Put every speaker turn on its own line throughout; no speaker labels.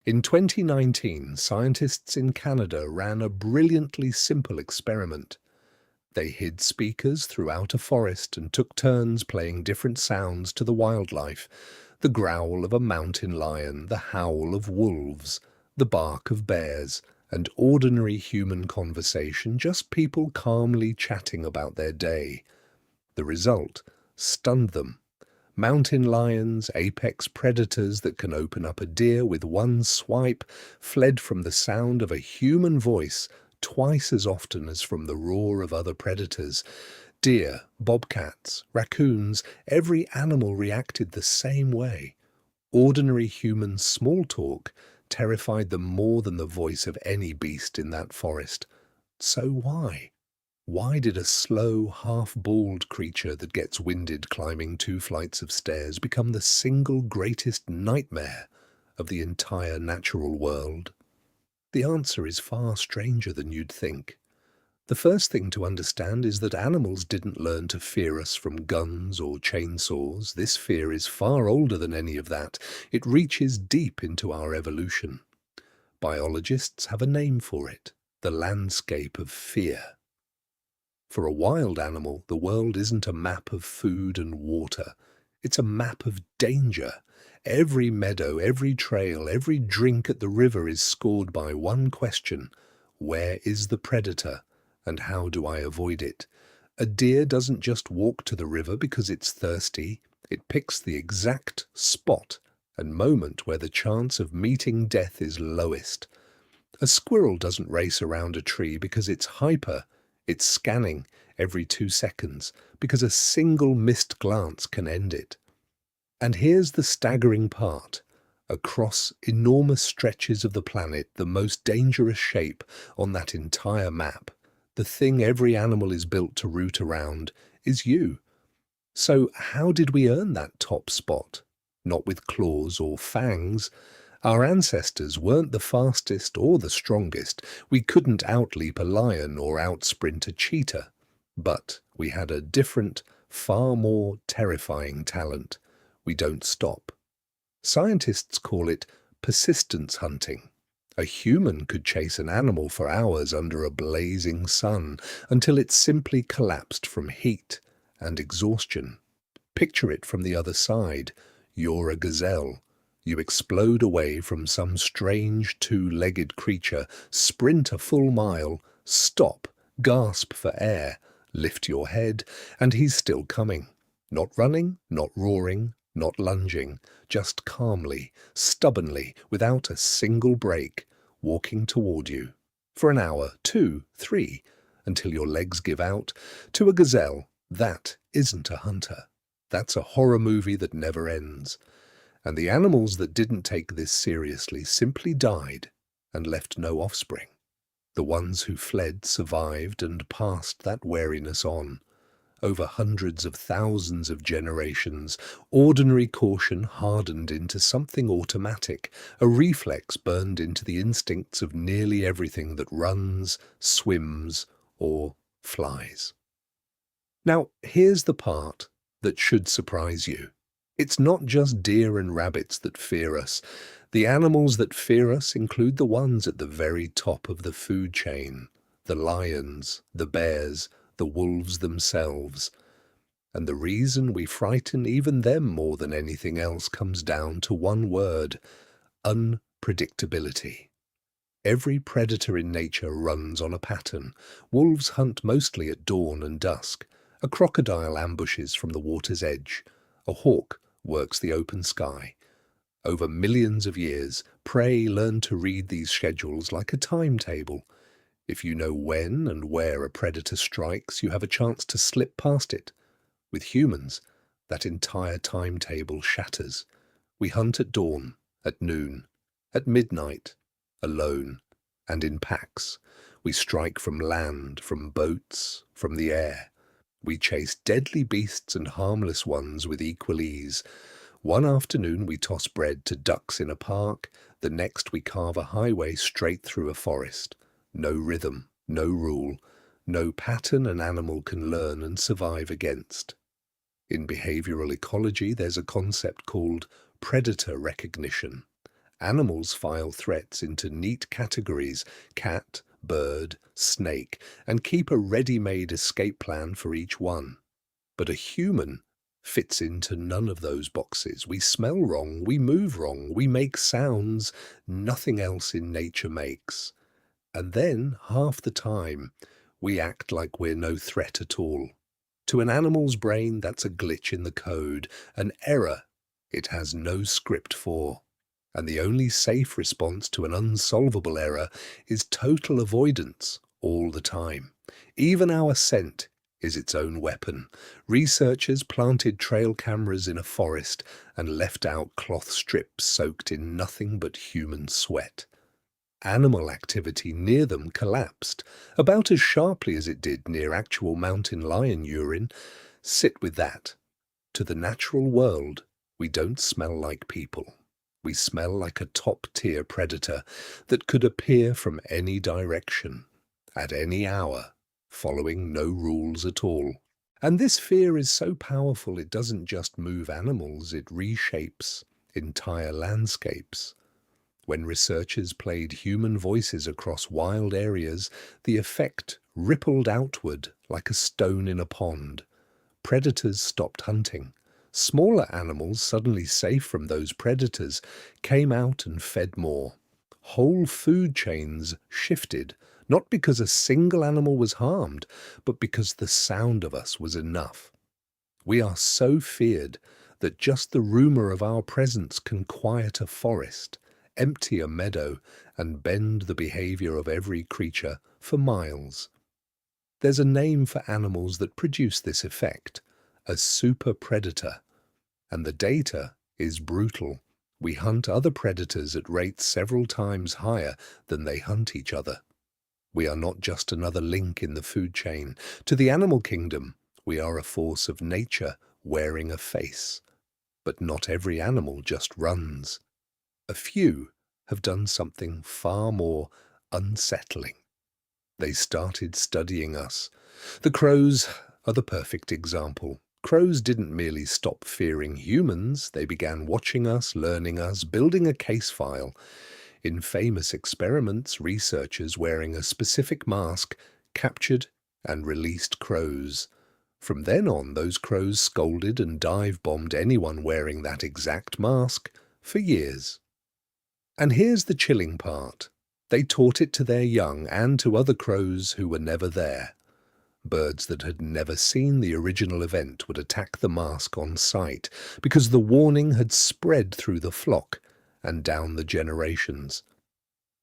In 2019, scientists in Canada ran a brilliantly simple experiment. They hid speakers throughout a forest and took turns playing different sounds to the wildlife: the growl of a mountain lion, the howl of wolves, the bark of bears, and ordinary human conversation, just people calmly chatting about their day. The result stunned them. Mountain lions, apex predators that can open up a deer with one swipe, fled from the sound of a human voice twice as often as from the roar of other predators. Deer, bobcats, raccoons, every animal reacted the same way. Ordinary human small talk terrified them more than the voice of any beast in that forest. So why? Why did a slow, half-bald creature that gets winded climbing 2 flights of stairs become the single greatest nightmare of the entire natural world? The answer is far stranger than you'd think. The first thing to understand is that animals didn't learn to fear us from guns or chainsaws. This fear is far older than any of that. It reaches deep into our evolution. Biologists have a name for it: the landscape of fear. For a wild animal, the world isn't a map of food and water. It's a map of danger. Every meadow, every trail, every drink at the river is scored by one question: where is the predator, and how do I avoid it? A deer doesn't just walk to the river because it's thirsty. It picks the exact spot and moment where the chance of meeting death is lowest. A squirrel doesn't race around a tree because it's hyper. It's scanning every 2 seconds because a single missed glance can end it. And here's the staggering part. Across enormous stretches of the planet, the most dangerous shape on that entire map, the thing every animal is built to root around, is you. So how did we earn that top spot? Not with claws or fangs. Our ancestors weren't the fastest or the strongest. We couldn't outleap a lion or outsprint a cheetah. But we had a different, far more terrifying talent. We don't stop. Scientists call it persistence hunting. A human could chase an animal for hours under a blazing sun until it simply collapsed from heat and exhaustion. Picture it from the other side. You're a gazelle. You explode away from some strange 2-legged creature, sprint a full mile, stop, gasp for air, lift your head, and he's still coming. Not running, not roaring, not lunging, just calmly, stubbornly, without a single break, walking toward you. For an hour, 2, 3, until your legs give out. To a gazelle, that isn't a hunter. That's a horror movie that never ends. And the animals that didn't take this seriously simply died and left no offspring. The ones who fled survived and passed that wariness on. Over hundreds of thousands of generations, ordinary caution hardened into something automatic, a reflex burned into the instincts of nearly everything that runs, swims, or flies. Now, here's the part that should surprise you. It's not just deer and rabbits that fear us. The animals that fear us include the ones at the very top of the food chain: the lions, the bears, the wolves themselves. And the reason we frighten even them more than anything else comes down to one word: unpredictability. Every predator in nature runs on a pattern. Wolves hunt mostly at dawn and dusk. A crocodile ambushes from the water's edge. A hawk works the open sky. Over millions of years, prey learn to read these schedules like a timetable. If you know when and where a predator strikes, you have a chance to slip past it. With humans, that entire timetable shatters. We hunt at dawn, at noon, at midnight, alone, and in packs. We strike from land, from boats, from the air. We chase deadly beasts and harmless ones with equal ease. One afternoon we toss bread to ducks in a park, the next we carve a highway straight through a forest. No rhythm, no rule, no pattern an animal can learn and survive against. In behavioral ecology, there's a concept called predator recognition. Animals file threats into neat categories: cat, bird, snake, and keep a ready-made escape plan for each one. But a human fits into none of those boxes. We smell wrong, we move wrong, we make sounds nothing else in nature makes. And then, half the time, we act like we're no threat at all. To an animal's brain, that's a glitch in the code, an error it has no script for. And the only safe response to an unsolvable error is total avoidance all the time. Even our scent is its own weapon. Researchers planted trail cameras in a forest and left out cloth strips soaked in nothing but human sweat. Animal activity near them collapsed, about as sharply as it did near actual mountain lion urine. Sit with that. To the natural world, we don't smell like people. We smell like a top-tier predator that could appear from any direction, at any hour, following no rules at all. And this fear is so powerful it doesn't just move animals, it reshapes entire landscapes. When researchers played human voices across wild areas, the effect rippled outward like a stone in a pond. Predators stopped hunting. Smaller animals, suddenly safe from those predators, came out and fed more. Whole food chains shifted, not because a single animal was harmed, but because the sound of us was enough. We are so feared that just the rumor of our presence can quiet a forest, empty a meadow, and bend the behavior of every creature for miles. There's a name for animals that produce this effect: a super predator. And the data is brutal. We hunt other predators at rates several times higher than they hunt each other. We are not just another link in the food chain. To the animal kingdom, we are a force of nature wearing a face. But not every animal just runs. A few have done something far more unsettling. They started studying us. The crows are the perfect example. Crows didn't merely stop fearing humans, they began watching us, learning us, building a case file. In famous experiments, researchers wearing a specific mask captured and released crows. From then on, those crows scolded and dive-bombed anyone wearing that exact mask for years. And here's the chilling part. They taught it to their young and to other crows who were never there. Birds that had never seen the original event would attack the mask on sight because the warning had spread through the flock and down the generations.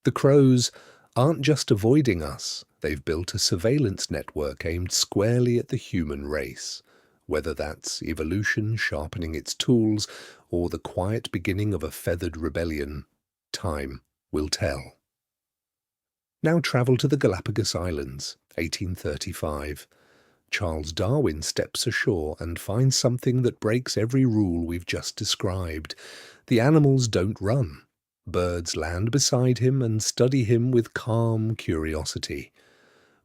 The crows aren't just avoiding us, they've built a surveillance network aimed squarely at the human race. Whether that's evolution sharpening its tools or the quiet beginning of a feathered rebellion, time will tell. Now travel to the Galapagos Islands, 1835. Charles Darwin steps ashore and finds something that breaks every rule we've just described. The animals don't run. Birds land beside him and study him with calm curiosity.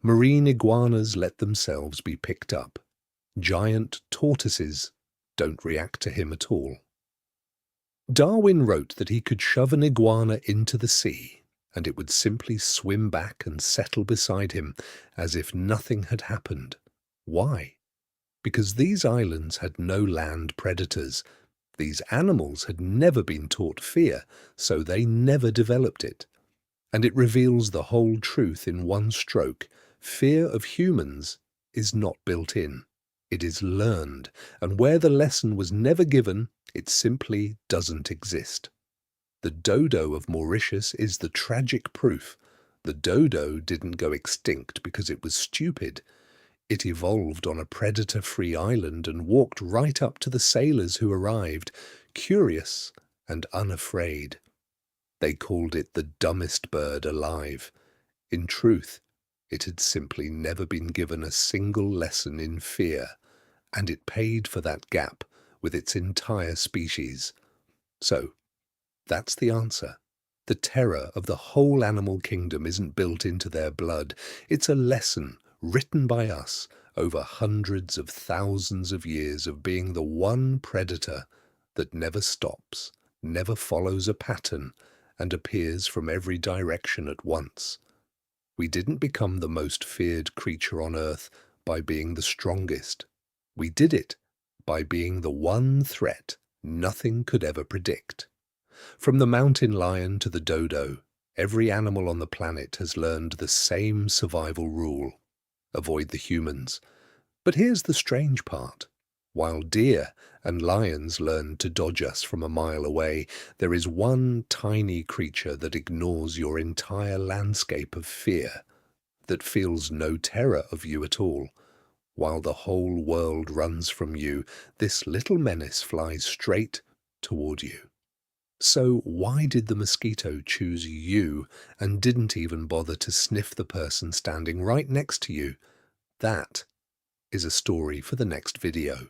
Marine iguanas let themselves be picked up. Giant tortoises don't react to him at all. Darwin wrote that he could shove an iguana into the sea, and it would simply swim back and settle beside him as if nothing had happened. Why? Because these islands had no land predators. These animals had never been taught fear, so they never developed it. And it reveals the whole truth in one stroke. Fear of humans is not built in. It is learned, and where the lesson was never given, it simply doesn't exist. The dodo of Mauritius is the tragic proof. The dodo didn't go extinct because it was stupid. It evolved on a predator-free island and walked right up to the sailors who arrived, curious and unafraid. They called it the dumbest bird alive. In truth, it had simply never been given a single lesson in fear, and it paid for that gap with its entire species. So, that's the answer. The terror of the whole animal kingdom isn't built into their blood. It's a lesson written by us over hundreds of thousands of years of being the one predator that never stops, never follows a pattern, and appears from every direction at once. We didn't become the most feared creature on Earth by being the strongest. We did it by being the one threat nothing could ever predict. From the mountain lion to the dodo, every animal on the planet has learned the same survival rule: avoid the humans. But here's the strange part. While deer and lions learn to dodge us from a mile away, there is one tiny creature that ignores your entire landscape of fear, that feels no terror of you at all. While the whole world runs from you, this little menace flies straight toward you. So why did the mosquito choose you and didn't even bother to sniff the person standing right next to you? That is a story for the next video.